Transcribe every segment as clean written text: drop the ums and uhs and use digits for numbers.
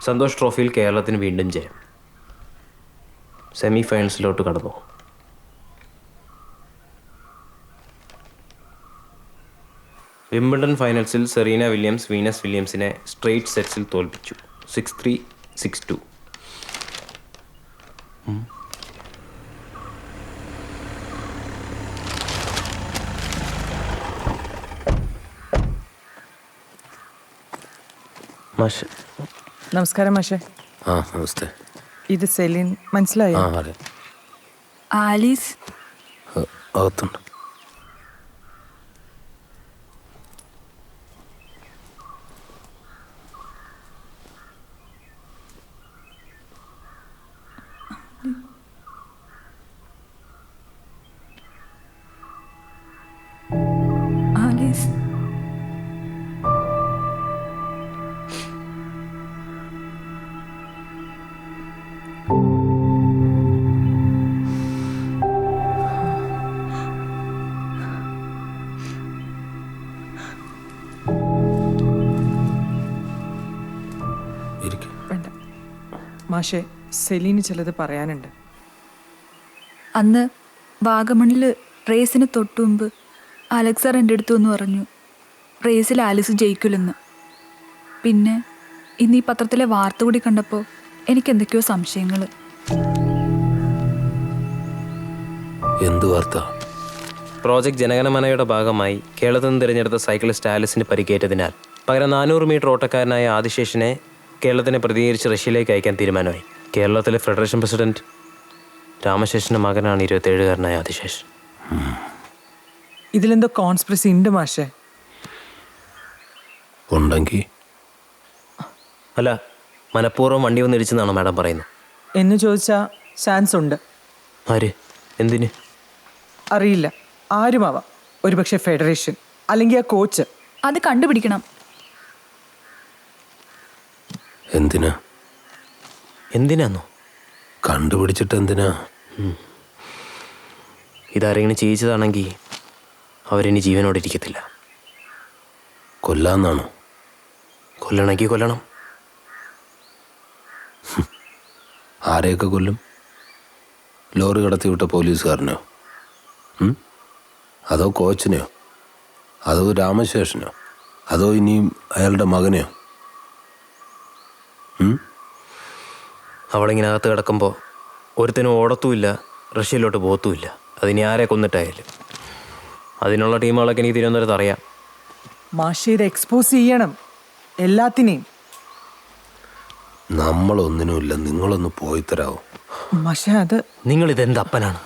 സന്തോഷ് ട്രോഫിയിൽ കേരളത്തിന് വീണ്ടും ജയം. സെമി ഫൈനൽസിലോട്ട് കടന്നു. വിംബിൾഡൺ ഫൈനൽസിൽ സെറീന വില്യംസ് വീനസ് വില്യംസിനെ സ്ട്രെയിറ്റ് സെറ്റ്സിൽ തോൽപ്പിച്ചു. 6-3, 6-2. മാഷ് നമസ്കാരം മാഷെ. നമസ്തേ. ഇത് സെലിൻ, മനസ്സിലായോ? ആലീസ് അകത്തുണ്ട്. ആലീസ് വേണ്ട മാഷെ, സെലീന് ചിലത് പറയാനുണ്ട്. അന്ന് വാഗമണിൽ റേസിന് തൊട്ടുമുമ്പ് അലക്സർ എൻ്റെ അടുത്തു എന്ന് പറഞ്ഞു റേസിൽ ആലിസ് ജയിക്കില്ലെന്ന്. പിന്നെ ഇന്ന് ഈ പത്രത്തിലെ വാർത്ത കൂടി കണ്ടപ്പോൾ എനിക്ക് എന്തൊക്കെയോ സംശയങ്ങൾ. എന്ത് വാർത്ത? പ്രോജക്റ്റ് ജനഗണമനയുടെ ഭാഗമായി കേരളത്തിൽ നിന്ന് തിരഞ്ഞെടുത്ത സൈക്ലിസ്റ്റ് ആലിസിന് പരിക്കേറ്റതിനാൽ പകരം 400 മീറ്റർ ഓട്ടക്കാരനായ ആദിശേഷനെ കേരളത്തിനെ പ്രതികരിച്ച് റഷ്യയിലേക്ക് അയക്കാൻ തീരുമാനമായി. കേരളത്തിലെ ഫെഡറേഷൻ പ്രസിഡന്റ് രാമശേഷൻ്റെ മകനാണ് 27-കാരനായ ആദിശേഷൻ. ഇതിലെന്തോ കോൺസ്പിറസി ഉണ്ട് മാഷെ. ഉണ്ടെങ്കിൽ അല്ല, മനഃപൂർവ്വം വണ്ടി വന്ന് ഇടിച്ചെന്നാണോ മാഡം പറയുന്നത്? എന്ന് ചോദിച്ചാൽ ചാൻസ് ഉണ്ട്. ആര്? എന്തിന്? അറിയില്ല, ആരുമാവാം. ഒരുപക്ഷെ ഫെഡറേഷൻ അല്ലെങ്കിൽ ആ കോച്ച്. അത് കണ്ടുപിടിക്കണം. എന്തിനാ? എന്തിനാന്നോ? കണ്ടുപിടിച്ചിട്ട് എന്തിനാ? ഇതാരെങ്കിലും ചെയ്യിച്ചതാണെങ്കിൽ അവരിനി ജീവനോടെ ഇരിക്കത്തില്ല. കൊല്ലാന്നാണോ? കൊല്ലണമെങ്കിൽ കൊല്ലണം. ആരെയൊക്കെ കൊല്ലും? ലോറി കടത്തി വിട്ട പോലീസുകാരനെയോ? അതോ കോച്ചിനെയോ? അതോ രാമശേഷനോ? അതോ ഇനിയും അയാളുടെ മകനെയോ? അവളിങ്ങനെ അകത്ത് കിടക്കുമ്പോൾ ഒരുത്തിനും ഓടത്തുമില്ല, റഷ്യയിലോട്ട് പോകത്തുമില്ല. അതിനി ആരെ കൊന്നിട്ടായാലും. അതിനുള്ള ടീമുകളൊക്കെ എനിക്ക് തിരുവനന്തപുരത്ത് അറിയാം. മാഷെ, ഇത് എക്സ്പോസ് ചെയ്യണം എല്ലാത്തിനെയും. നമ്മളൊന്നിനുമില്ല, നിങ്ങളൊന്ന് പോയി തരാമോ? മാഷെ, അത് നിങ്ങളിതെന്ത് അപ്പനാണ്?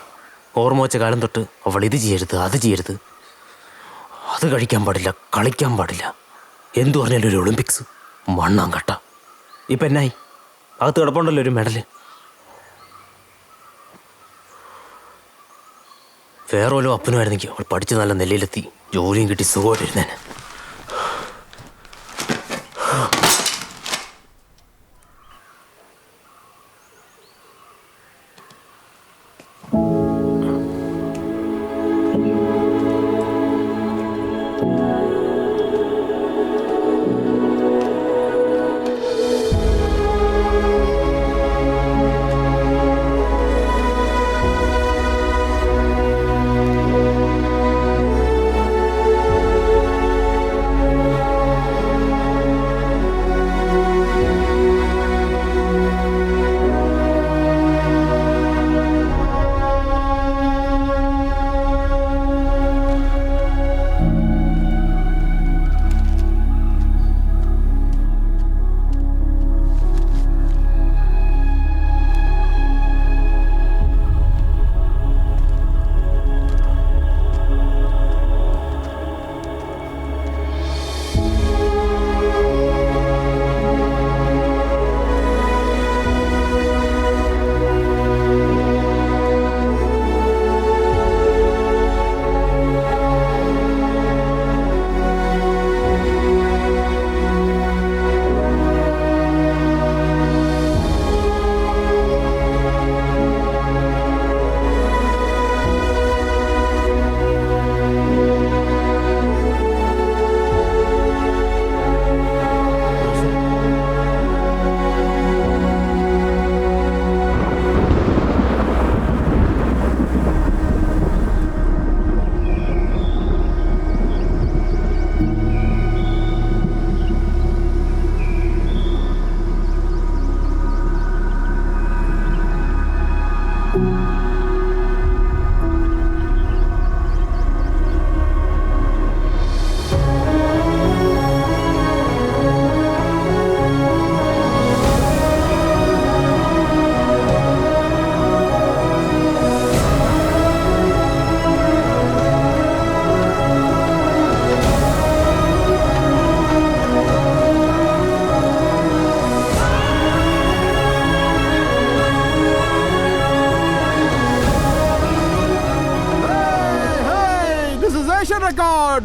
ഓർമ്മ വെച്ച കാലം തൊട്ട് അവൾ ഇത് ചെയ്യരുത്, അത് ചെയ്യരുത്, അത് കഴിക്കാൻ പാടില്ല, കളിക്കാൻ പാടില്ല, എന്തു പറഞ്ഞാലും ഒരു ഒളിമ്പിക്സ്, മണ്ണാൻ കട്ട. ഇപ്പം എന്നായി? അകത്ത് കിടപ്പുണ്ടല്ലോ ഒരു മെഡല്. വേറെ വല്ല അപ്പനുമായിരുന്നെങ്കിൽ അവൾ പഠിച്ച് നല്ല നിലയിലെത്തി ജോലിയും കിട്ടി സുഖമായിട്ടിരുന്നേനെ.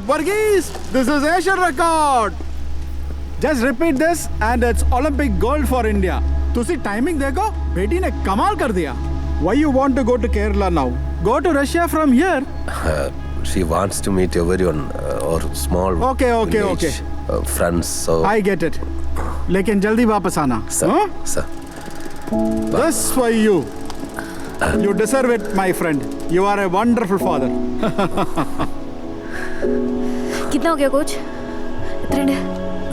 Varghese, this is Asian record. Just repeat this and it's Olympic gold for India. तुसी timing देखो, बेटी ने कमाल कर दिया. Why you want to go to Kerala now? Go to Russia from here. She wants to meet everyone or small Okay, okay, village, okay. Friends. So, I get it. लेकिन जल्दी वापस आना. sir, Huh? sir. This for you. You deserve it, my friend. You are a wonderful father. कितना हो गया coach? इतने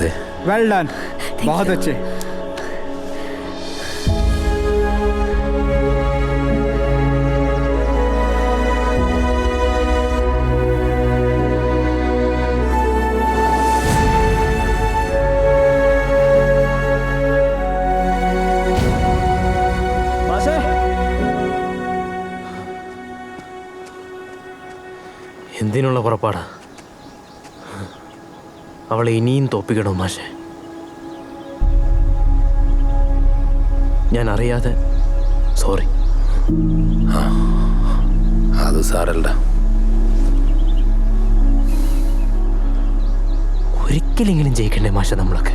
दे. Well done. बहुत अच्छे. എന്തിനുള്ള പുറപ്പാടാ? അവളെ ഇനിയും തോപ്പിക്കണോ മാഷെ? ഞാൻ അറിയാതെ സോറി. അത് സാരല്ല. ഒരിക്കലെങ്കിലും ജയിക്കണ്ടേ മാഷെ നമ്മളൊക്കെ?